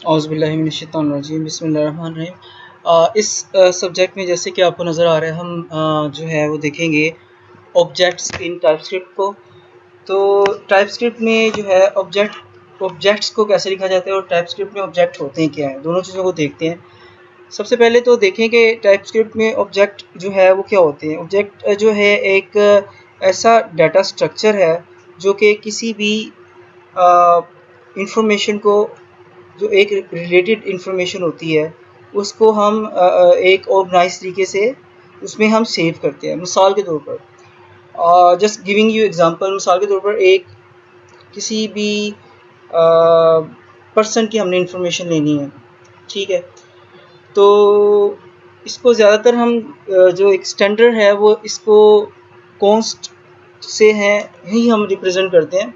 औज़ुबिल्लाहि मिनश्शैतानिर्रजीम बिस्मिल्लाहिर्रहमानिर्रहीम। इस सब्जेक्ट में जैसे कि आपको नज़र आ रहा है हम जो है वो देखेंगे ऑब्जेक्ट्स इन टाइपस्क्रिप्ट को। तो टाइपस्क्रिप्ट में जो है ऑब्जेक्ट्स को कैसे लिखा जाता है और टाइपस्क्रिप्ट में ऑब्जेक्ट होते हैं क्या है, दोनों चीज़ों को देखते हैं। सबसे पहले तो देखें कि टाइपस्क्रिप्ट में ऑब्जेक्ट जो है वो क्या होते हैं। ऑब्जेक्ट जो है एक ऐसा डाटा स्ट्रक्चर है जो कि किसी भी इंफॉर्मेशन को, जो एक रिलेटेड इंफॉर्मेशन होती है उसको हम एक ऑर्गेनाइज तरीके से उसमें हम सेव करते हैं। मिसाल के तौर पर जस्ट गिविंग यू एग्जांपल, मिसाल के तौर पर एक किसी भी पर्सन की हमने इंफॉर्मेशन लेनी है, ठीक है। तो इसको ज़्यादातर हम जो एक स्टैंडर्ड है वो इसको कॉन्स्ट से है ही हम रिप्रेजेंट करते हैं,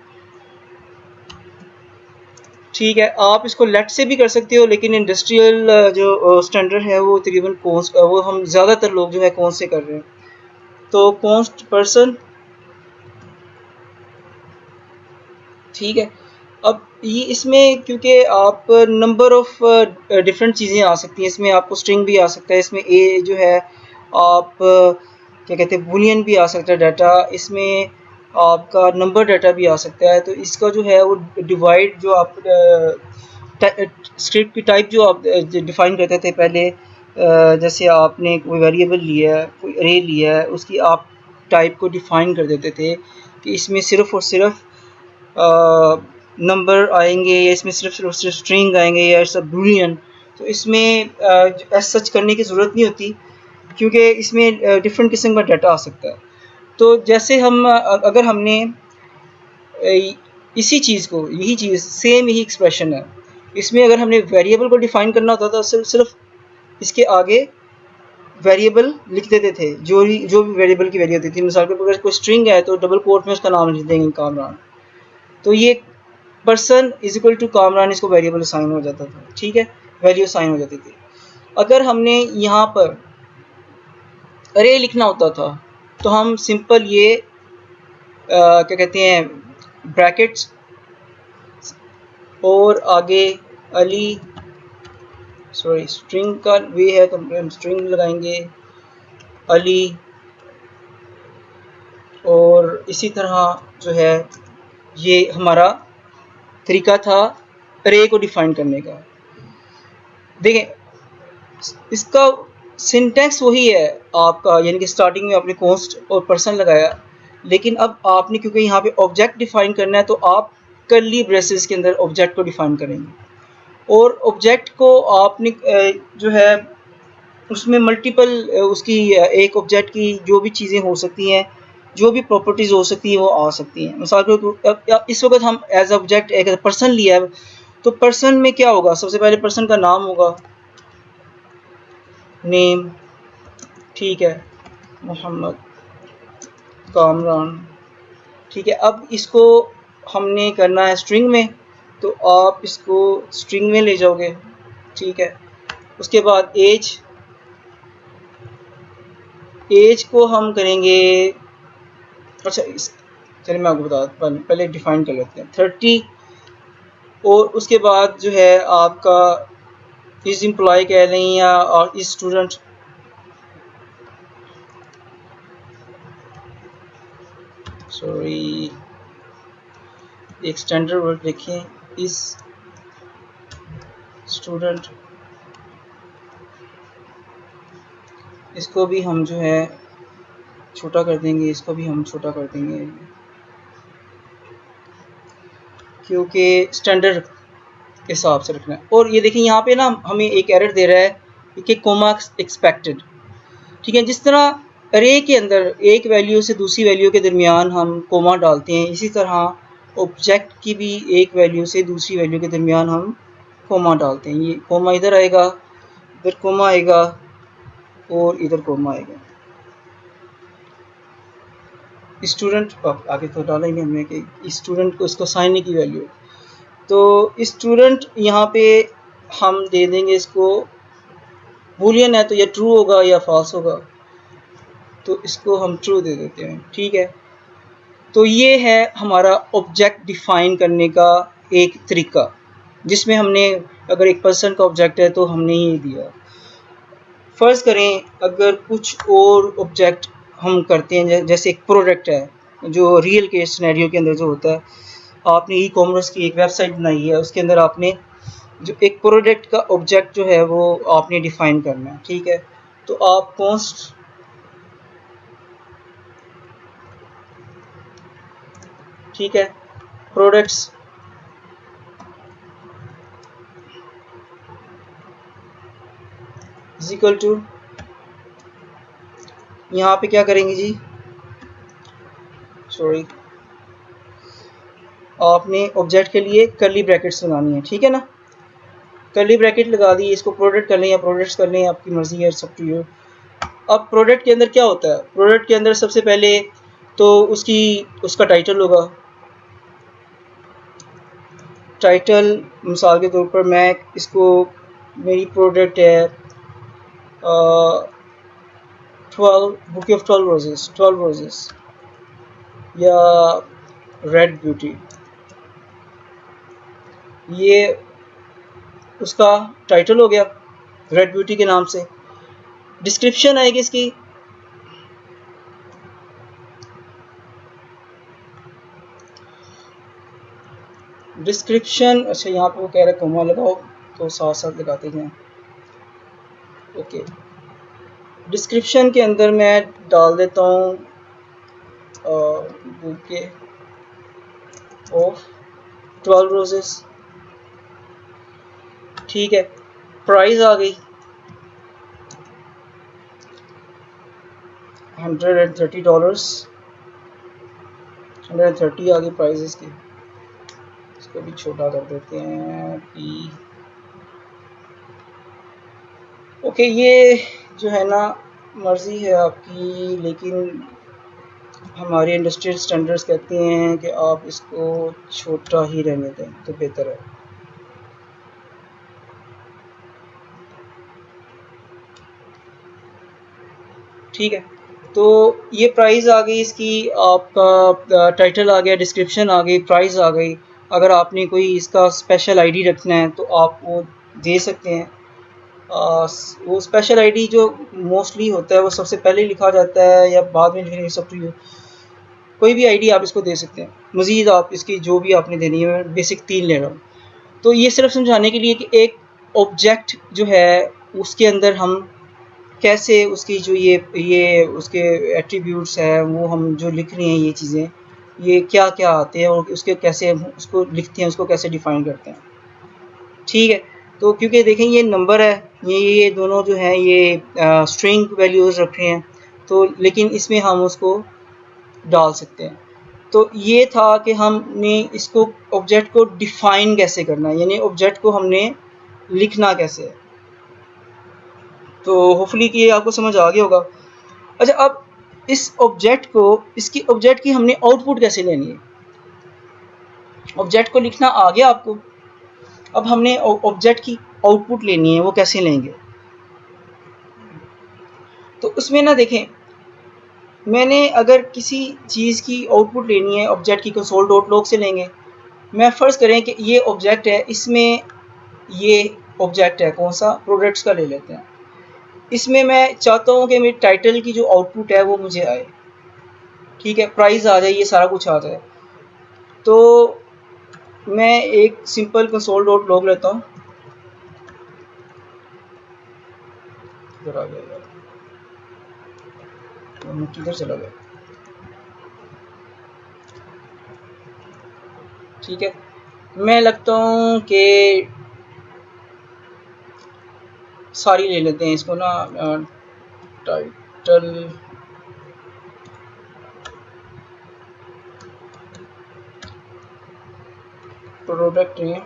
ठीक है। आप इसको लेट से भी कर सकते हो, लेकिन इंडस्ट्रियल जो स्टैंडर्ड है वो तकरीबन कॉन्स्ट, वो हम ज़्यादातर लोग जो है कॉन्स्ट से कर रहे हैं। तो कॉन्स्ट पर्सन, ठीक है। अब ये इसमें क्योंकि आप नंबर ऑफ डिफरेंट चीज़ें आ सकती हैं, इसमें आपको स्ट्रिंग भी आ सकता है, इसमें ए जो है आप क्या कहते हैं बूलियन भी आ सकता है डाटा, इसमें आपका नंबर डाटा भी आ सकता है। तो इसका जो है वो डिवाइड जो आप स्क्रिप्ट की टाइप जो आप डिफ़ाइन करते थे पहले, जैसे आपने कोई वेरिएबल लिया है, कोई अरे लिया है, उसकी आप टाइप को डिफ़ाइन कर देते थे कि इसमें सिर्फ़ और सिर्फ नंबर आएंगे या इसमें सिर्फ स्ट्रिंग आएंगे या सब बूलियन। तो इसमें ऐसा सच करने की ज़रूरत नहीं होती क्योंकि इसमें डिफरेंट किस्म का डाटा आ सकता है। तो जैसे हम अगर हमने इसी चीज़ को, यही चीज़ सेम यही एक्सप्रेशन है, इसमें अगर हमने वेरिएबल को डिफ़ाइन करना होता था सिर्फ इसके आगे वेरिएबल लिख देते थे, जो भी वेरिएबल की वैल्यू होती थी। मिसाल के अगर कोई स्ट्रिंग है तो डबल कोट में उसका नाम लिख देंगे कामरान, तो ये person is equal to Kamran, इसको वेरिएबल असाइन हो जाता था, ठीक है, वैल्यू असाइन हो जाती थी। अगर हमने यहाँ पर अरे लिखना होता था तो हम सिंपल ये क्या कहते हैं ब्रैकेट्स और आगे अली, सॉरी स्ट्रिंग का वे है तो हम स्ट्रिंग लगाएंगे अली, और इसी तरह जो है ये हमारा तरीका था अरे को डिफाइन करने का। देखें इसका सिंटैक्स वही है आपका, यानी कि स्टार्टिंग में आपने कॉन्स्ट और पर्सन लगाया, लेकिन अब आपने क्योंकि यहाँ पे ऑब्जेक्ट डिफाइन करना है तो आप कर्ली ब्रेसेस के अंदर ऑब्जेक्ट को डिफाइन करेंगे। और ऑब्जेक्ट को आपने जो है उसमें मल्टीपल उसकी एक ऑब्जेक्ट की जो भी चीज़ें हो सकती हैं, जो भी प्रॉपर्टीज़ हो सकती हैं वो आ सकती हैं। मिसाल के इस वक्त हम एज ऑब्जेक्ट एक पर्सन लिया है, तो पर्सन में क्या होगा, सबसे पहले पर्सन का नाम होगा, नेम, ठीक है, मोहम्मद कामरान, ठीक है। अब इसको हमने करना है स्ट्रिंग में, तो आप इसको स्ट्रिंग में ले जाओगे, ठीक है। उसके बाद एज को हम करेंगे, अच्छा चलिए मैं आपको बता पहले डिफाइन कर लेते हैं 30, और उसके बाद जो है आपका इज एम्प्लॉय कह लें या और इज स्टूडेंट, सॉरी एक स्टैंडर्ड वर्ड देखें, इज स्टूडेंट, इसको भी हम जो है छोटा कर देंगे, इसको भी हम छोटा कर देंगे क्योंकि स्टैंडर्ड के हिसाब से रखना है। और ये देखिए यहाँ पे ना हमें एक एरर दे रहा है कि कोमा एक्सपेक्टेड, ठीक है। जिस तरह अरे के अंदर एक वैल्यू से दूसरी वैल्यू के दरमियान हम कोमा डालते हैं, इसी तरह ऑब्जेक्ट की भी एक वैल्यू से दूसरी वैल्यू के दरमियान हम कोमा डालते हैं। ये कोमा इधर आएगा, इधर कोमा आएगा और इधर कोमा आएगा। स्टूडेंट आगे तो डाला ही नहीं हमने कि स्टूडेंट को इसको साइन की वैल्यू, तो स्टूडेंट यहाँ पे हम दे देंगे इसको बूलियन है तो ये ट्रू होगा या फॉल्स होगा, तो इसको हम ट्रू दे देते हैं, ठीक है। तो ये है हमारा ऑब्जेक्ट डिफाइन करने का एक तरीका। जिसमें हमने अगर एक पर्सन का ऑब्जेक्ट है तो हमने ये दिया। फ़र्ज़ करें अगर कुछ और ऑब्जेक्ट हम करते हैं, जैसे एक प्रोडक्ट है जो रियल केस सिनेरियो के अंदर जो होता है, आपने ई कॉमर्स की एक वेबसाइट बनाई है, उसके अंदर आपने जो एक प्रोडक्ट का ऑब्जेक्ट जो है वो आपने डिफाइन करना है, ठीक है। तो आप कॉस्ट ठीक है प्रोडक्ट्स इज इक्वल टू, यहाँ पे क्या करेंगे जी, सॉरी, आपने ऑब्जेक्ट के लिए कर्ली ब्रैकेट्स लगानी है, ठीक है ना। कर्ली ब्रैकेट लगा दी, इसको प्रोडक्ट कर लें या प्रोडक्ट्स कर लें, आपकी मर्जी है, सब टू यू। अब प्रोडक्ट के अंदर क्या होता है, प्रोडक्ट के अंदर सबसे पहले तो उसका टाइटल होगा। टाइटल मिसाल के तौर पर मैं इसको, मेरी प्रोडक्ट है 12 बुके ऑफ 12 रोजेस या रेड ब्यूटी, ये उसका टाइटल हो गया रेड ब्यूटी के नाम से। डिस्क्रिप्शन आएगी इसकी, डिस्क्रिप्शन, अच्छा यहाँ पे वो कह रहे कोमा लगाओ तो साथ साथ लगाते हैं, ओके। डिस्क्रिप्शन के अंदर मैं डाल देता हूँ बुके ऑफ 12 रोजेस, ठीक है। प्राइस आ गई $130, 130 आ गई प्राइस इसकी। इसको भी छोटा कर देते हैं पी, ओके। ये जो है ना मर्ज़ी है आपकी, लेकिन हमारे इंडस्ट्रियल स्टैंडर्ड्स कहते हैं कि आप इसको छोटा ही रहने दें तो बेहतर है। ठीक है, तो ये प्राइस आ गई इसकी, आपका टाइटल आ गया, डिस्क्रिप्शन आ गई, प्राइस आ गई। अगर आपने कोई इसका स्पेशल आईडी रखना है तो आप वो दे सकते हैं। वो स्पेशल आईडी जो मोस्टली होता है वो सबसे पहले लिखा जाता है या बाद में लिखने, सब टू यू। कोई भी आईडी आप इसको दे सकते हैं। मज़ीद आप इसकी जो भी आपने देनी है, मैं बेसिक 3 ले रहा हूँ। तो ये सिर्फ समझाने के लिए कि एक ऑब्जेक्ट जो है उसके अंदर हम कैसे उसकी जो ये उसके एट्रीब्यूट्स हैं वो हम जो लिख रहे हैं, ये चीज़ें ये क्या क्या आते हैं और उसके कैसे हम उसको लिखते हैं, उसको कैसे डिफ़ाइन करते हैं, ठीक है। तो क्योंकि देखें ये नंबर है, ये दोनों जो हैं ये स्ट्रिंग वैल्यूज़ रखे हैं, तो लेकिन इसमें हम उसको डाल सकते हैं। तो ये था कि हमने इसको ऑब्जेक्ट को डिफ़ाइन कैसे करना है, यानी ऑब्जेक्ट को हमने लिखना कैसे है। तो होपफुली कि ये आपको समझ आ गया होगा। अच्छा, अब इस ऑब्जेक्ट को, इसकी ऑब्जेक्ट की हमने आउटपुट कैसे लेनी है। ऑब्जेक्ट को लिखना आ गया आपको, अब हमने ऑब्जेक्ट की आउटपुट लेनी है, वो कैसे लेंगे। तो उसमें ना देखें, मैंने अगर किसी चीज़ की आउटपुट लेनी है ऑब्जेक्ट की, कंसोल डॉट लॉग से लेंगे। मैं फ़र्ज़ करें कि ये ऑब्जेक्ट है, इसमें ये ऑब्जेक्ट है कौन सा, प्रोडक्ट्स का ले लेते हैं। इसमें मैं चाहता हूँ कि मेरी टाइटल की जो आउटपुट है वो मुझे आए, ठीक है, प्राइस आ जाए, ये सारा कुछ आ जाए। तो मैं एक सिंपल कंसोल डॉट लॉग लेता हूँ, इधर आ गया यार, किधर चला गया, ठीक है। मैं लगता हूँ कि सारी ले लेते हैं इसको ना, टाइटल प्रोडक्ट है,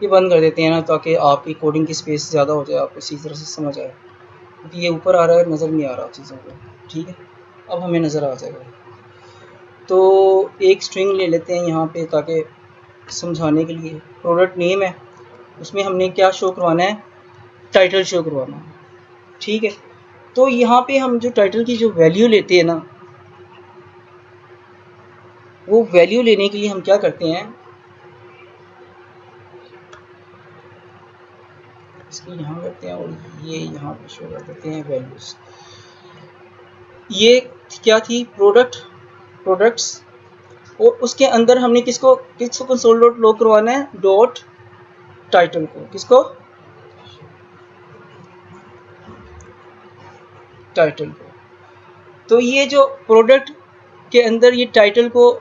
ये बंद कर देते हैं ना ताकि आपकी कोडिंग की स्पेस ज़्यादा हो जाए, आपको इसी तरह से समझ आए। क्योंकि ये ऊपर आ रहा है, नज़र नहीं आ रहा चीज़ों को, ठीक है। अब हमें नज़र आ जाएगा। तो एक स्ट्रिंग ले लेते हैं यहाँ पे ताकि समझाने के लिए। प्रोडक्ट नेम है, उसमें हमने क्या शो करवाना है, टाइटल शो करवाना है, ठीक है। तो यहाँ पे हम जो टाइटल की जो वैल्यू लेते हैं ना, वो वैल्यू लेने के लिए हम क्या करते हैं, इसकी यहाँ करते हैं और ये यहाँ पे शो कर देते हैं वैल्यूज। ये क्या थी, प्रोडक्ट्स, और उसके अंदर हमने किसको कंसोल डॉट लॉग करवाना है, डॉट टाइटल को, किसको, टाइटल को। तो ये जो प्रोडक्ट के अंदर ये टाइटल को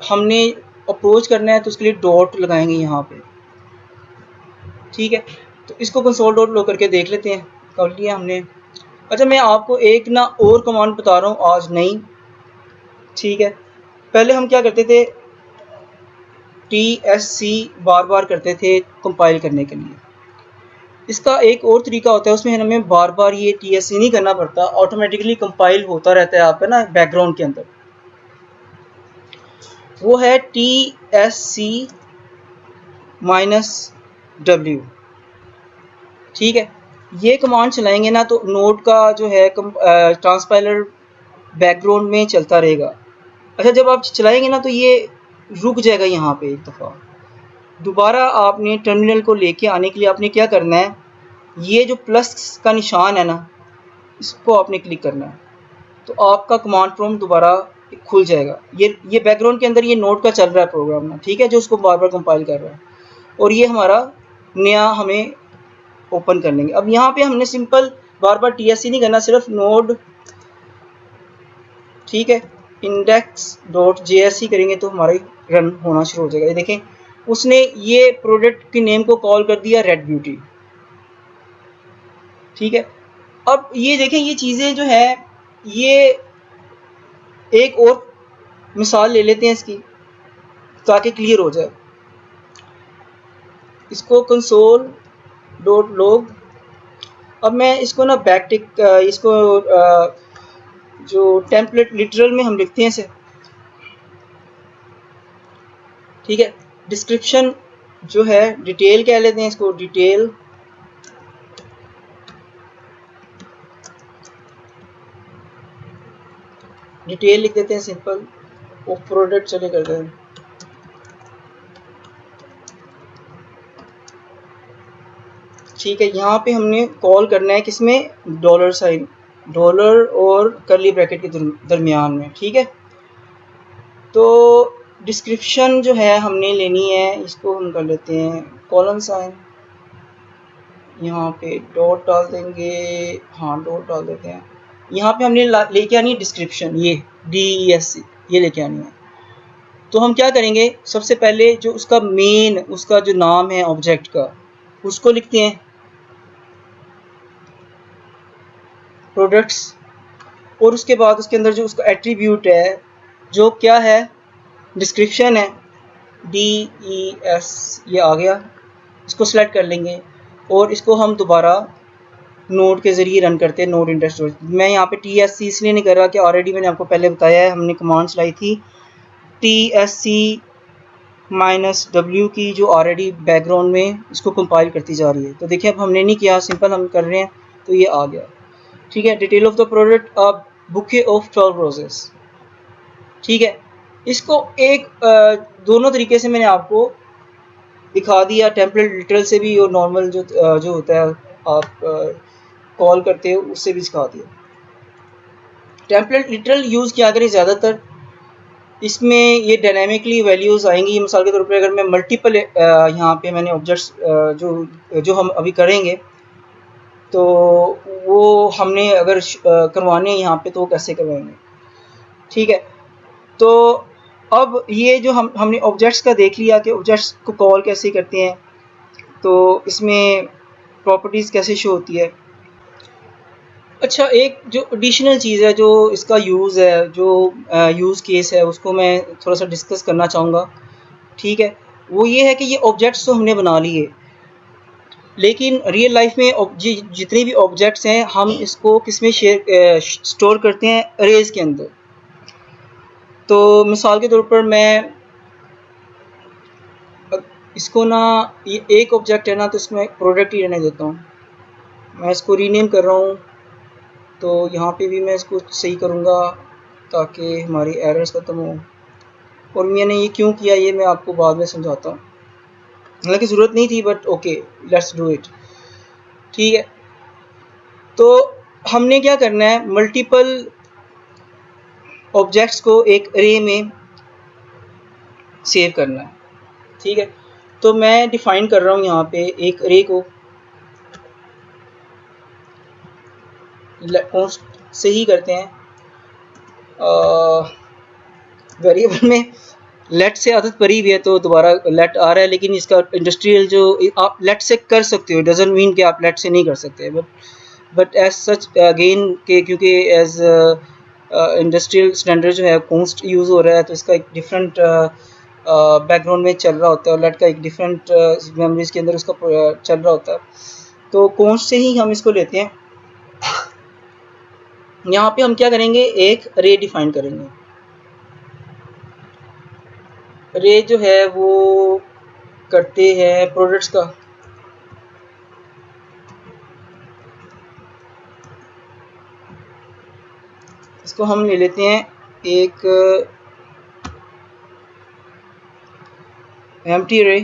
हमने अप्रोच करना है तो उसके लिए डॉट लगाएंगे यहाँ पे, ठीक है। तो इसको कंसोल डॉट लॉग करके देख लेते हैं, कर लिया हमने। अच्छा मैं आपको एक ना और कमांड बता रहा हूँ आज नहीं, ठीक है। पहले हम क्या करते थे, TSC बार बार करते थे कंपाइल करने के लिए। इसका एक और तरीका होता है, उसमें हमें बार बार ये TSC नहीं करना पड़ता, ऑटोमेटिकली कंपाइल होता रहता है आपका ना बैकग्राउंड के अंदर। वो है TSC -W, ठीक है। ये कमांड चलाएंगे ना तो नोड का जो है ट्रांसपाइलर बैकग्राउंड में चलता रहेगा। अच्छा जब आप चलाएंगे ना तो ये रुक जाएगा यहाँ पे एक दफ़ा। दोबारा आपने टर्मिनल को लेके आने के लिए आपने क्या करना है, ये जो प्लस का निशान है ना, इसको आपने क्लिक करना है, तो आपका कमांड प्रॉम्प्ट दोबारा खुल जाएगा। ये बैकग्राउंड के अंदर ये नोड का चल रहा है प्रोग्राम ना, ठीक है, जो उसको बार बार कंपाइल कर रहा है, और ये हमारा नया हमें ओपन कर लेंगे। अब यहाँ पे हमने सिंपल बार बार TSC नहीं करना, सिर्फ नोड, ठीक है, index.js करेंगे तो हमारा रन होना शुरू हो जाएगा। ये देखें उसने ये प्रोडक्ट की नेम को कॉल कर दिया रेड ब्यूटी, ठीक है। अब ये देखें ये चीज़ें जो है, ये एक और मिसाल ले लेते हैं इसकी ताकि क्लियर हो जाए। इसको कंसोल डॉट लॉग, अब मैं इसको ना बैकटिक इसको जो टेम्पलेट लिटरल में हम लिखते हैं इसे, ठीक है। डिस्क्रिप्शन जो है डिटेल कह लेते हैं इसको, डिटेल लिख देते हैं सिंपल, वो प्रोडक्ट चले करते हैं, ठीक है। यहाँ पे हमने कॉल करना है किसमें, डॉलर साइन, डॉलर और कर्ली ब्रैकेट के दरमियान में, ठीक है। तो डिस्क्रिप्शन जो है हमने लेनी है, इसको हम कर लेते हैं कॉलन साइन, यहाँ पे डॉट डाल देंगे, हाँ डॉट डाल देते हैं। यहाँ पे हमने लेके आनी है डिस्क्रिप्शन, ये DESC ये लेके आनी है। तो हम क्या करेंगे, सबसे पहले जो उसका मेन, उसका जो नाम है ऑब्जेक्ट का, उसको लिखते हैं प्रोडक्ट्स, और उसके बाद उसके अंदर जो उसका एट्रीब्यूट है जो क्या है, डिस्क्रिप्शन है, DES ये आ गया, इसको सेलेक्ट कर लेंगे और इसको हम दोबारा नोड के ज़रिए रन करते हैं, नोड इंडेक्स। मैं यहाँ पे TSC इसलिए नहीं कर रहा कि ऑलरेडी मैंने आपको पहले बताया है, हमने कमांड चलाई थी TSC -W की, जो ऑलरेडी बैकग्राउंड में इसको कंपाइल करती जा रही है। तो देखिए अब हमने नहीं किया, सिंपल हम कर रहे हैं तो ये आ गया, ठीक है। डिटेल ऑफ द प्रोडक्ट, अब बुके ऑफ 12 रोजेस, ठीक है। इसको एक दोनों तरीके से मैंने आपको दिखा दिया, टेम्पलेट लिटरल से भी और नॉर्मल जो होता है आप कॉल करते हो उससे भी सिखा दिया। टेम्पलेट लिटरल यूज़ किया करें ज़्यादातर, इसमें ये डायनामिकली वैल्यूज़ आएंगी। मिसाल के तौर पर अगर मैं मल्टीपल यहाँ पे मैंने ऑब्जेक्ट्स जो हम अभी करेंगे तो वो हमने अगर करवाने हैं यहाँ पे तो वो कैसे करवाएंगे, ठीक है। तो अब ये जो हमने ऑब्जेक्ट्स का देख लिया कि ऑब्जेक्ट्स को कॉल कैसे करते हैं, तो इसमें प्रॉपर्टीज़ कैसे शो होती है। अच्छा एक जो एडिशनल चीज़ है जो इसका यूज़ है, जो यूज़ केस है, उसको मैं थोड़ा सा डिस्कस करना चाहूँगा, ठीक है। वो ये है कि ये ऑब्जेक्ट्स तो हमने बना लिए, लेकिन रियल लाइफ में जितने भी ऑब्जेक्ट्स हैं हम इसको किस में स्टोर करते हैं, अरेज के अंदर। तो मिसाल के तौर पर मैं इसको ना, ये एक ऑब्जेक्ट है ना, तो इसमें प्रोडक्ट ही रहने देता हूँ। मैं इसको रीनेम कर रहा हूँ, तो यहाँ पे भी मैं इसको सही करूँगा ताकि हमारी एरर्स ख़त्म हो। और मैंने ये क्यों किया ये मैं आपको बाद में समझाता हूँ, हालांकि ज़रूरत नहीं थी but okay let's do it. ठीक है, तो हमने क्या करना है, मल्टीपल ऑब्जेक्ट्स को एक अरे में सेव करना है। ठीक है, तो मैं डिफाइन कर रहा हूँ यहाँ पे एक अरे को कॉन्स्ट से ही करते हैं। वेरिएबल में लेट से आदत पड़ी हुई है तो दोबारा लेट आ रहा है, लेकिन इसका इंडस्ट्रियल जो आप लेट से कर सकते हो डजंट मीन कि आप लेट से नहीं कर सकते, बट एज सच अगेन के क्योंकि एज इंडस्ट्रियल स्टैंडर्ड जो है कॉन्स्ट यूज़ हो रहा है तो इसका एक डिफरेंट बैकग्राउंड में चल रहा होता है और लेट का एक डिफरेंट मेमोरीज के अंदर उसका चल रहा होता है। तो कॉन्स्ट से ही हम इसको लेते हैं। यहाँ पे हम क्या करेंगे, एक अरे डिफाइन करेंगे। अरे जो है वो करते हैं प्रोडक्ट्स का, इसको हम ले लेते हैं एक एम्प्टी अरे।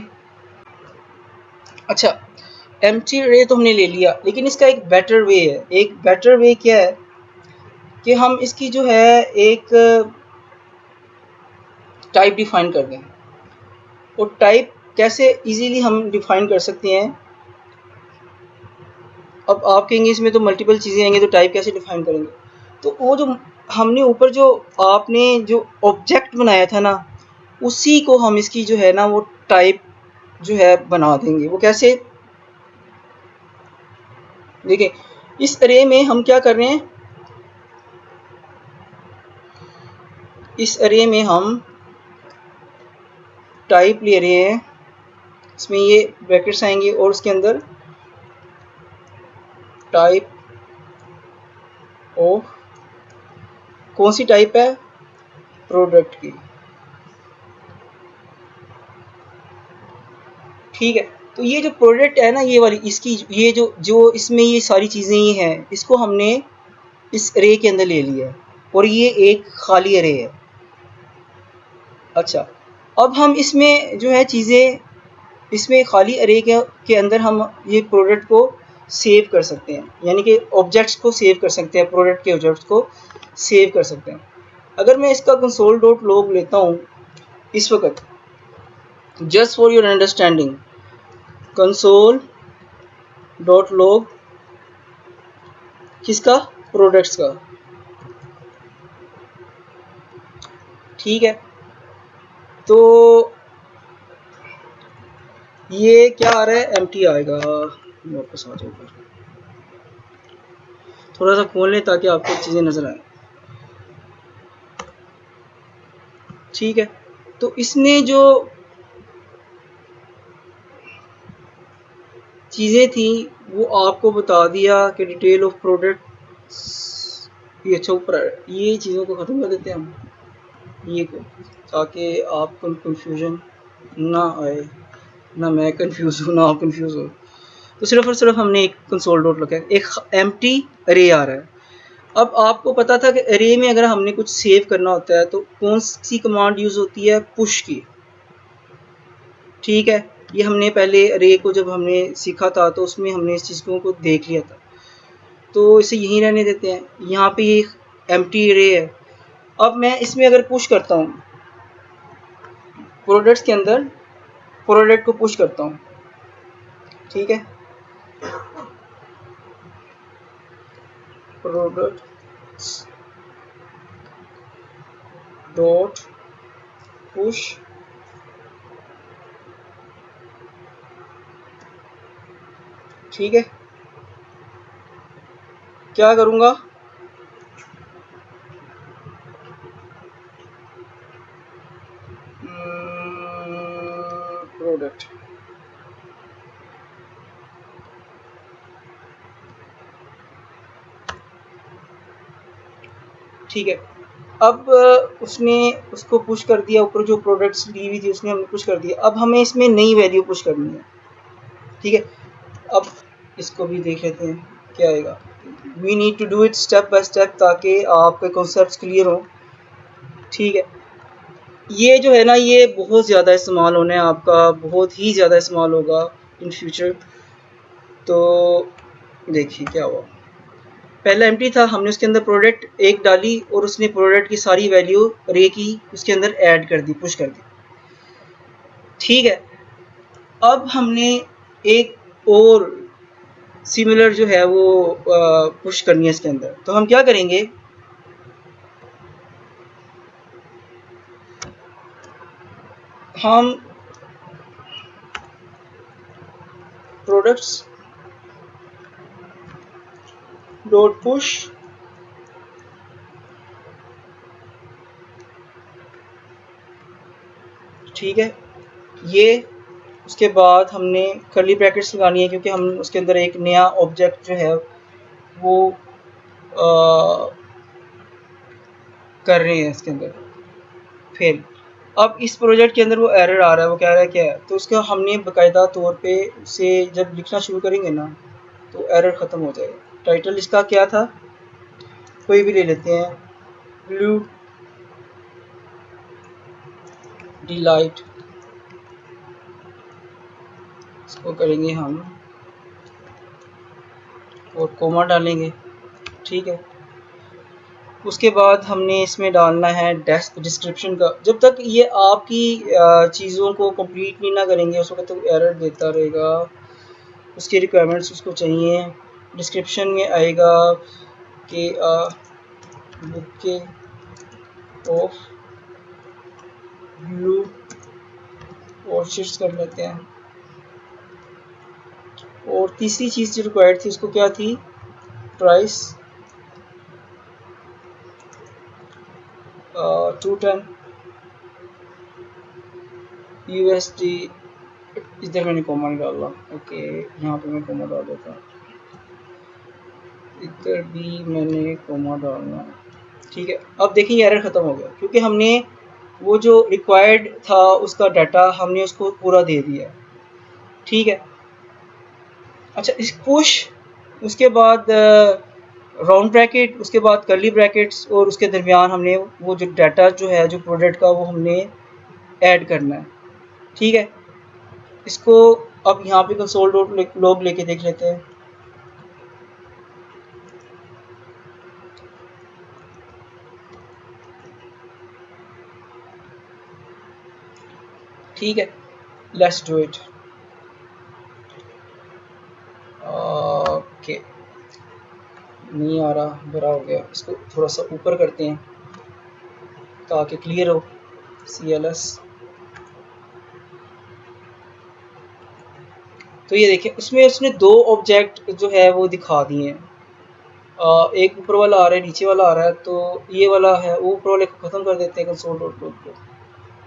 अच्छा, एम्प्टी अरे तो हमने ले लिया, लेकिन इसका एक बेटर वे है। एक बेटर वे क्या है कि हम इसकी जो है एक टाइप डिफाइन कर दें। और टाइप कैसे इजीली हम डिफाइन कर सकते हैं, अब आप कहेंगे इसमें तो मल्टीपल चीज़ें आएंगी तो टाइप कैसे डिफाइन करेंगे, तो वो जो हमने ऊपर जो आपने जो ऑब्जेक्ट बनाया था ना उसी को हम इसकी जो है ना वो टाइप जो है बना देंगे। वो कैसे, देखिए इस अरे में हम क्या कर रहे हैं, इस अरे में हम टाइप ले रहे हैं, इसमें ये ब्रैकेट्स आएंगे और उसके अंदर टाइप ऑफ, कौन सी टाइप है, प्रोडक्ट की। ठीक है, तो ये जो प्रोडक्ट है ना ये वाली, इसकी ये जो इसमें ये सारी चीज़ें ये हैं, इसको हमने इस अरे के अंदर ले लिया है और ये एक खाली अरे है। अच्छा, अब हम इसमें जो है चीज़ें, इसमें खाली अरे के अंदर हम ये प्रोडक्ट को सेव कर सकते हैं, यानी कि ऑब्जेक्ट्स को सेव कर सकते हैं, प्रोडक्ट के ऑब्जेक्ट्स को सेव कर सकते हैं। अगर मैं इसका कंसोल डॉट लॉग लेता हूँ इस वक्त, just for your understanding, console dot log किसका, प्रोडक्ट्स का। ठीक है, तो ये क्या आ रहा है, एम्प्टी आएगा। वापस आ जाओ, थोड़ा सा खोल लें ताकि आपको चीज़ें नज़र आए। ठीक है, तो इसने जो चीज़ें थी वो आपको बता दिया कि डिटेल ऑफ प्रोडक्ट, ये अच्छा ऊपर ये चीज़ों को ख़त्म कर देते हैं हम ये को, ताकि आपको कंफ्यूजन ना आए, ना मैं कंफ्यूज हूँ ना आप कंफ्यूज हो। तो सिर्फ और सिर्फ हमने एक कंसोल डॉट लगा है, एक एम्प्टी अरे आ रहा है। अब आपको पता था कि अरे में अगर हमने कुछ सेव करना होता है तो कौन सी कमांड यूज़ होती है, पुश की। ठीक है, ये हमने पहले अरे को जब हमने सीखा था तो उसमें हमने इस चीज़ों को देख लिया था, तो इसे यहीं रहने देते हैं। यहाँ पे ये एम्प्टी अरे है। अब मैं इसमें अगर पुश करता हूँ, प्रोडक्ट्स के अंदर प्रोडक्ट को पुश करता हूँ, ठीक है, प्रोडक्ट्स डॉट पुश, ठीक है, क्या करूँगा, प्रोडक्ट, ठीक है। अब उसने उसको पुश कर दिया, ऊपर जो प्रोडक्ट्स ली हुई थी उसने हमने पुश कर दिया। अब हमें इसमें नई वैल्यू पुश करनी है, ठीक है। अब इसको भी देख लेते हैं क्या आएगा। We need to do it step by step ताकि आपके कॉन्सेप्ट्स क्लियर हो, ठीक है। ये जो है ना, ये बहुत ज़्यादा इस्तेमाल होने आपका, बहुत ही ज़्यादा इस्तेमाल होगा इन फ्यूचर। तो देखिए क्या हुआ, पहला एम्प्टी था, हमने उसके अंदर प्रोडक्ट एक डाली और उसने प्रोडक्ट की सारी वैल्यू रे की उसके अंदर ऐड कर दी, पुश कर दी। ठीक है, अब हमने एक और सिमिलर जो है वो पुश करनी है इसके अंदर। तो हम क्या करेंगे, हम प्रोडक्ट्स डॉट पुश ठीक है, ये उसके बाद हमने कर्ली ब्रैकेट्स लगानी है क्योंकि हम उसके अंदर एक नया ऑब्जेक्ट जो है वो कर रहे हैं इसके अंदर। फिर अब इस प्रोजेक्ट के अंदर वो एरर आ रहा है, वो कह रहा है क्या है, तो उसका हमने बाकायदा तौर पे उसे जब लिखना शुरू करेंगे ना तो एरर ख़त्म हो जाएगा। टाइटल इसका क्या था, कोई भी ले लेते हैं, ब्लू डिलाइट, इसको करेंगे हम और कोमा डालेंगे। ठीक है, उसके बाद हमने इसमें डालना है डिस्क्रिप्शन का। जब तक ये आपकी चीज़ों को कंप्लीट नहीं ना करेंगे उस वक्त तक एरर देता रहेगा। उसकी रिक्वायरमेंट्स उसको चाहिए, डिस्क्रिप्शन में आएगा कि बुके ऑफ ब्लू ऑर्चिड्स कर लेते हैं। और तीसरी चीज़ जो रिक्वायर्ड थी उसको क्या थी, प्राइस 210 USD। इधर मैंने कॉमा नहीं डाला, ओके यहाँ पे मैं कॉमा डाल देता हूँ, इधर भी मैंने कॉमा डालना। ठीक है, अब देखिए एरर ख़त्म हो गया क्योंकि हमने वो जो रिक्वायर्ड था उसका डाटा हमने उसको पूरा दे दिया। ठीक है, अच्छा इस पुश, उसके बाद राउंड ब्रैकेट, उसके बाद कर्ली ब्रैकेट्स और उसके दरमियान हमने वो जो डाटा जो है जो प्रोडक्ट का वो हमने ऐड करना है। ठीक है, इसको अब यहाँ पे कंसोल डॉट लॉग लेके देख लेते हैं। ठीक है, लेट्स डू इट। ओके, नहीं आ रहा, बड़ा हो गया, इसको थोड़ा सा ऊपर करते हैं ताकि क्लियर हो। CLS, तो ये देखिए उसमें उसने दो ऑब्जेक्ट जो है वो दिखा दिए हैं। एक ऊपर वाला आ रहा है, नीचे वाला आ रहा है, तो ये वाला है वो ऊपर वाले को ख़त्म कर देते हैं कंसोल डॉट लॉग को,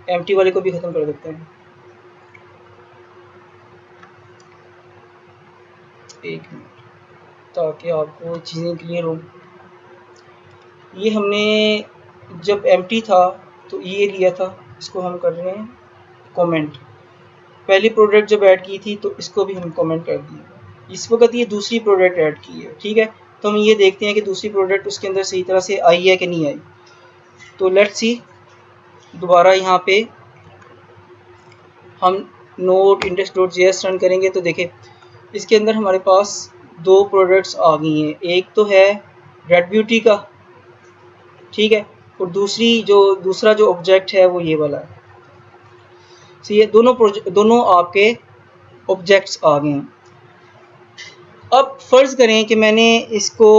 एम्प्टी वाले को भी ख़त्म कर देते हैं। एक मिनट ताकि आपको चीज़ें क्लियर हो। ये हमने जब एम्प्टी था तो ये लिया था, इसको हम कर रहे हैं कमेंट। पहली प्रोडक्ट जब ऐड की थी तो इसको भी हम कमेंट कर दिए। इस वक्त ये दूसरी प्रोडक्ट ऐड की है। ठीक है, तो हम ये देखते हैं कि दूसरी प्रोडक्ट उसके अंदर सही तरह से आई है कि नहीं आई। तो लेट्स सी, दोबारा यहाँ पे हम note index dot JS run करेंगे तो देखें इसके अंदर हमारे पास दो प्रोडक्ट्स आ गई हैं। एक तो है रेड ब्यूटी का, ठीक है, और दूसरा जो ऑब्जेक्ट है वो ये वाला है। तो ये दोनों आपके ऑब्जेक्ट्स आ गए हैं। अब फ़र्ज़ करें कि मैंने इसको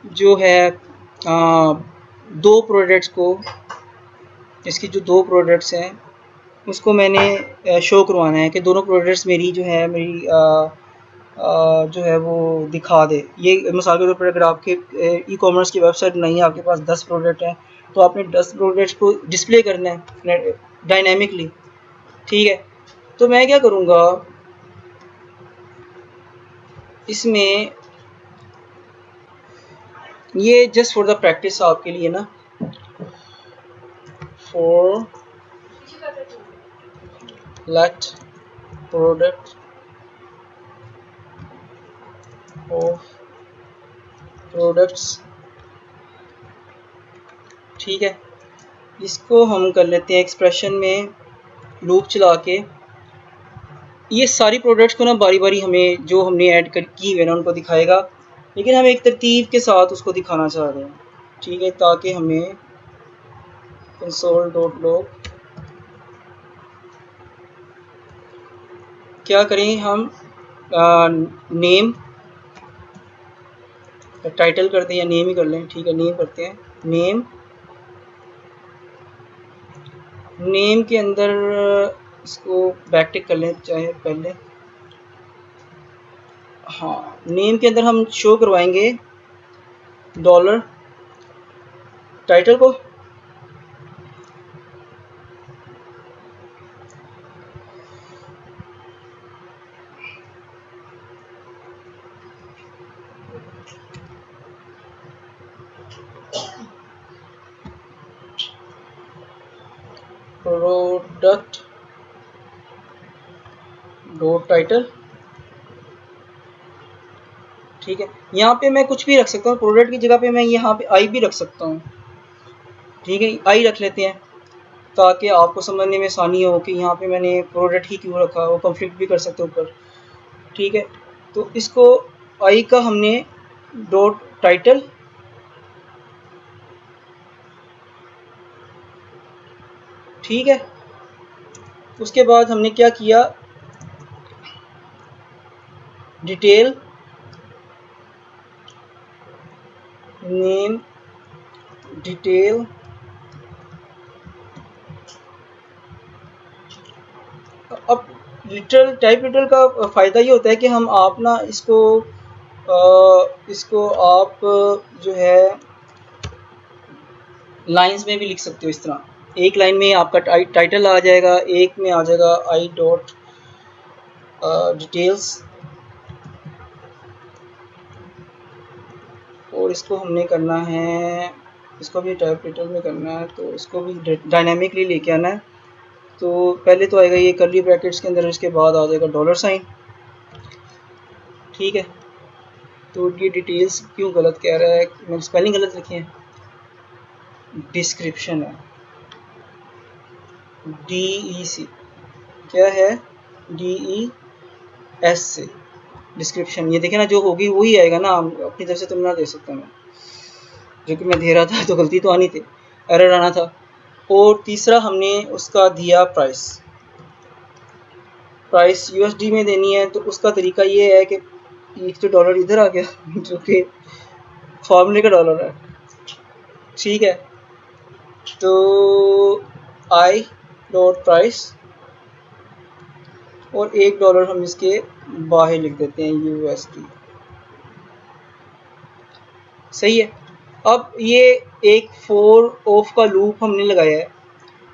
जो है दो प्रोडक्ट्स को, इसकी जो दो प्रोडक्ट्स हैं उसको मैंने शो करवाना है कि दोनों प्रोडक्ट्स मेरी जो है मेरी जो है वो दिखा दे। ये मिसाल के तौर पर अगर आपके ई कॉमर्स की वेबसाइट नहीं है, आपके पास 10 प्रोडक्ट हैं तो आपने 10 प्रोडक्ट्स को डिस्प्ले करना है डायनेमिकली। ठीक है, तो मैं क्या करूँगा इसमें, ये जस्ट फॉर द प्रैक्टिस आपके लिए ना, for let product of products, ठीक है, इसको हम कर लेते हैं एक्सप्रेशन में लूप चला के। ये सारी प्रोडक्ट्स को ना बारी बारी हमें जो हमने ऐड कर की हुए ना उनको दिखाएगा, लेकिन हम एक तरतीब के साथ उसको दिखाना चाह रहे हैं, ठीक है, ताकि हमें console.log क्या करें हम, नेम टाइटल कर दें या नेम ही कर लें, ठीक है, नेम करते हैं। नेम के अंदर इसको बैकटिक कर लें चाहे पहले। हाँ, नेम के अंदर हम शो करवाएंगे डॉलर टाइटल को। प्रोडक्ट डॉट टाइटल, ठीक है। यहाँ पे मैं कुछ भी रख सकता हूँ, प्रोडक्ट की जगह पे मैं यहाँ पे आई भी रख सकता हूँ, ठीक है, आई रख लेते हैं ताकि आपको समझने में आसानी हो कि यहाँ पे मैंने प्रोडक्ट ही क्यों रखा, वो कंफ्लिक्ट भी कर सकते हो ऊपर, ठीक है। तो इसको आई का हमने डॉट टाइटल, ठीक है। उसके बाद हमने क्या किया, डिटेल नेम डिटेल, अब लिटरल टाइप लिटरल का फ़ायदा ये होता है कि हम आप ना इसको आप जो है लाइंस में भी लिख सकते हो। इस तरह एक लाइन में आपका टाइटल आ जाएगा, एक में आ जाएगा आई डॉट डिटेल्स, और इसको हमने करना है, इसको भी टाइप लिटरल में करना है, तो इसको भी डायनामिकली लेके आना है। तो पहले तो आएगा ये कर्ली ब्रैकेट्स के अंदर, इसके बाद आ जाएगा डॉलर साइन, ठीक है। तो ये डिटेल्स क्यों गलत कह रहा है, मैंने स्पेलिंग गलत लिखी है, डिस्क्रिप्शन है DEC, क्या है DES से डिस्क्रिप्शन, ये देखे ना जो होगी वही आएगा ना, अपनी तरफ से तो ना दे सकता मैं, जो कि मैं दे रहा था तो गलती तो आनी थी, एरर आना था। और तीसरा हमने उसका दिया प्राइस USD में देनी है, तो उसका तरीका ये है कि एक तो डॉलर इधर आ गया जो कि फॉर्मूले का डॉलर है, ठीक है। तो आई डॉट प्राइस और $1 हम इसके बाहर लिख देते हैं USD, सही है। अब ये एक फॉर ऑफ का लूप हमने लगाया है,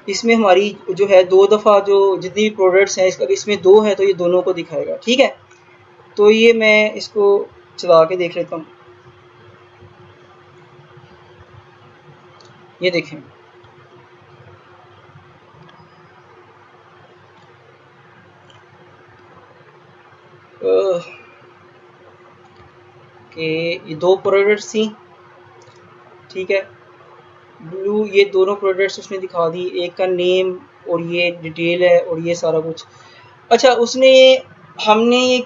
इसमें हमारी जो है 2 दफ़ा जो जितनी भी प्रोडक्ट्स हैं इसमें 2 है, तो ये दोनों को दिखाएगा, ठीक है। तो ये मैं इसको चला के देख लेता हूँ, ये देखें, कि ये 2 प्रोडक्ट्स थी, ठीक है। ब्लू ये दोनों प्रोडक्ट्स उसने दिखा दी, एक का नेम और ये डिटेल है और ये सारा कुछ। अच्छा, उसने हमने ये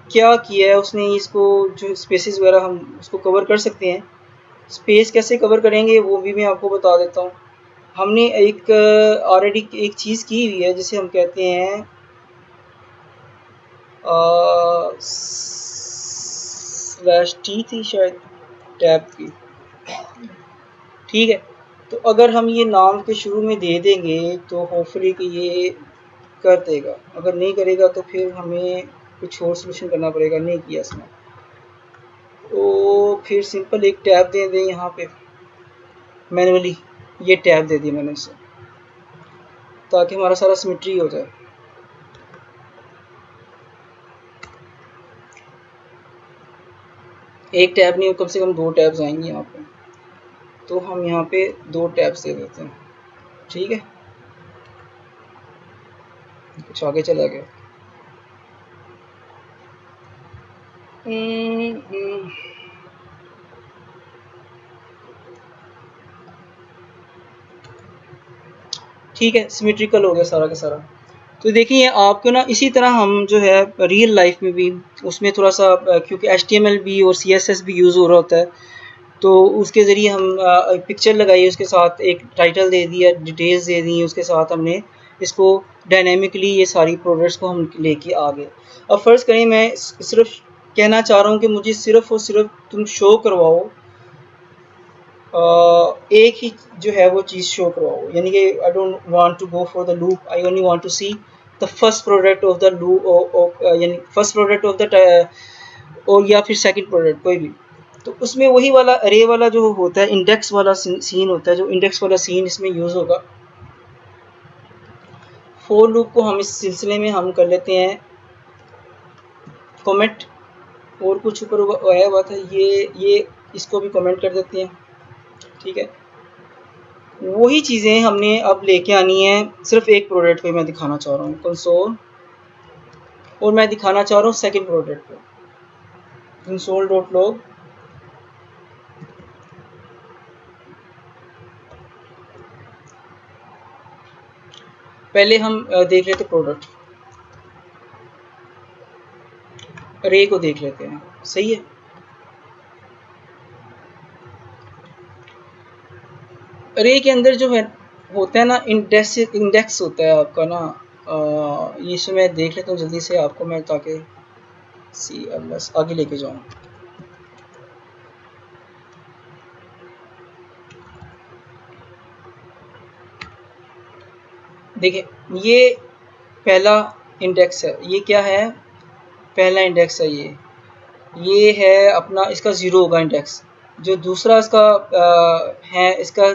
क्या किया है, उसने इसको जो स्पेसेस वगैरह हम उसको कवर कर सकते हैं, स्पेस कैसे कवर करेंगे वो भी मैं आपको बता देता हूँ। हमने एक ऑलरेडी एक चीज़ की हुई है जिसे हम कहते हैं /t थी शायद टैब की, ठीक है। तो अगर हम ये नाम के शुरू में दे देंगे तो होपफुली कि ये कर देगा, अगर नहीं करेगा तो फिर हमें कुछ और सलूशन करना पड़ेगा, नहीं किया इसने तो फिर सिंपल एक टैब दे दें यहाँ पे मैनुअली, ये टैब दे दी मैंने इसे ताकि हमारा सारा सिमेट्री हो जाए। एक टैब नहीं, कम से कम 2 टैब्स आएंगे यहाँ पे, तो हम यहाँ पे 2 टैब्स दे देते हैं, ठीक है। कुछ आगे चला गया, ठीक है, सिमेट्रिकल हो गया सारा का सारा। तो देखिए आपको ना इसी तरह हम जो है रियल लाइफ में भी उसमें थोड़ा सा क्योंकि HTML भी और CSS भी यूज़ हो रहा होता है, तो उसके ज़रिए हम एक पिक्चर लगाई, उसके साथ एक टाइटल दे दिया, डिटेल्स दे दी, उसके साथ हमने इसको डायनेमिकली ये सारी प्रोडक्ट्स को हम लेके आ गए। अब फ़र्ज़ करें मैं सिर्फ कहना चाह रहा हूँ कि मुझे सिर्फ और सिर्फ तुम शो करवाओ एक ही जो है वो चीज़ शो करवाओ, यानी कि I don't want to go for the loop, I only want to see the first product of the loop, यानी फर्स्ट प्रोडक्ट ऑफ द और या फिर सेकंड प्रोडक्ट कोई भी। तो उसमें वही वाला अरे वाला जो होता है, इंडेक्स वाला सीन होता है, जो इंडेक्स वाला सीन इसमें यूज़ होगा। फॉर लूप को हम इस सिलसिले में हम कर लेते हैं कमेंट, और कुछ ऊपर आया हुआ था ये इसको भी कमेंट कर देते हैं, ठीक है। वही चीज़ें हमने अब लेके आनी है, सिर्फ एक प्रोडक्ट पे मैं दिखाना चाह रहा हूँ कंसोल, और मैं दिखाना चाह रहा हूँ सेकंड प्रोडक्ट पे कंसोल डॉट लॉग। पहले हम देख लेते प्रोडक्ट, अरे को देख लेते हैं, सही है। अरे के अंदर जो है होता है ना इंडेक्स होता है आपका ना, ये इसमें मैं देख लेता हूँ जल्दी से आपको मैं, ताकि CLS आगे लेके जाऊँ। देखिए ये पहला इंडेक्स है, ये क्या है, पहला इंडेक्स है ये है अपना, इसका 0 होगा इंडेक्स। जो दूसरा इसका है, इसका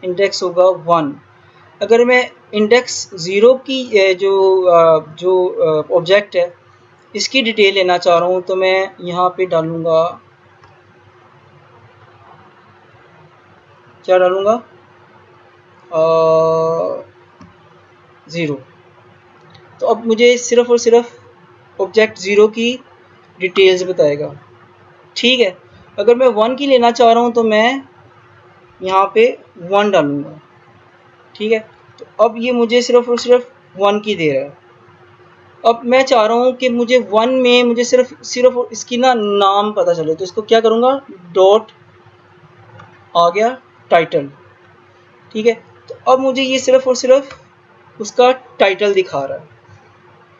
इंडेक्स होगा 1। अगर मैं इंडेक्स 0 की जो ऑब्जेक्ट है इसकी डिटेल लेना चाह रहा हूँ, तो मैं यहाँ पे डालूँगा, क्या डालूँगा, 0। तो अब मुझे सिर्फ़ और सिर्फ ऑब्जेक्ट 0 की डिटेल्स बताएगा, ठीक है। अगर मैं 1 की लेना चाह रहा हूँ तो मैं यहाँ पे 1 डालूँगा, ठीक है। तो अब ये मुझे सिर्फ और सिर्फ 1 की दे रहा है। अब मैं चाह रहा हूँ कि मुझे 1 में मुझे सिर्फ इसकी ना नाम पता चले, तो इसको क्या करूँगा, डॉट आ गया टाइटल, ठीक है। तो अब मुझे ये सिर्फ और सिर्फ उसका टाइटल दिखा रहा है।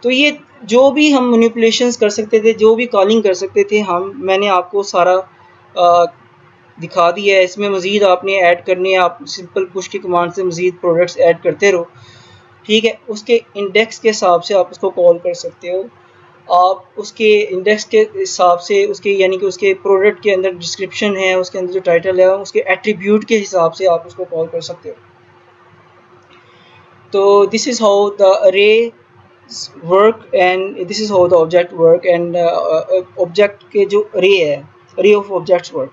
तो ये जो भी हम मैनिपुलेशंस कर सकते थे, जो भी कॉलिंग कर सकते थे हम, मैंने आपको सारा दिखा दिया है। इसमें मज़ीद आपने ऐड करने हैं, आप सिंपल पुश की कमांड से मज़ीद प्रोडक्ट्स ऐड करते रहो, ठीक है। उसके इंडेक्स के हिसाब से आप उसको कॉल कर सकते हो, आप उसके इंडेक्स के हिसाब से उसके यानी कि उसके प्रोडक्ट के अंदर डिस्क्रिप्शन है, उसके अंदर जो टाइटल है, उसके एट्रीब्यूट के हिसाब से आप उसको कॉल कर सकते हो। तो दिस इज़ हाउ द अरे work and this is how the object work and object के जो अरे है, अरे ऑफ ऑब्जेक्ट्स वर्क।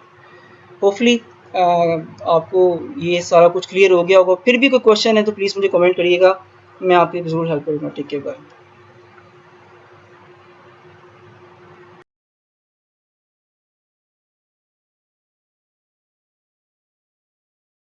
होपफुली आपको ये सारा कुछ क्लियर हो गया होगा। फिर भी कोई क्वेश्चन है तो प्लीज़ मुझे कमेंट करिएगा, मैं आपकी ज़रूर हेल्प करूँगा। Take care, bye.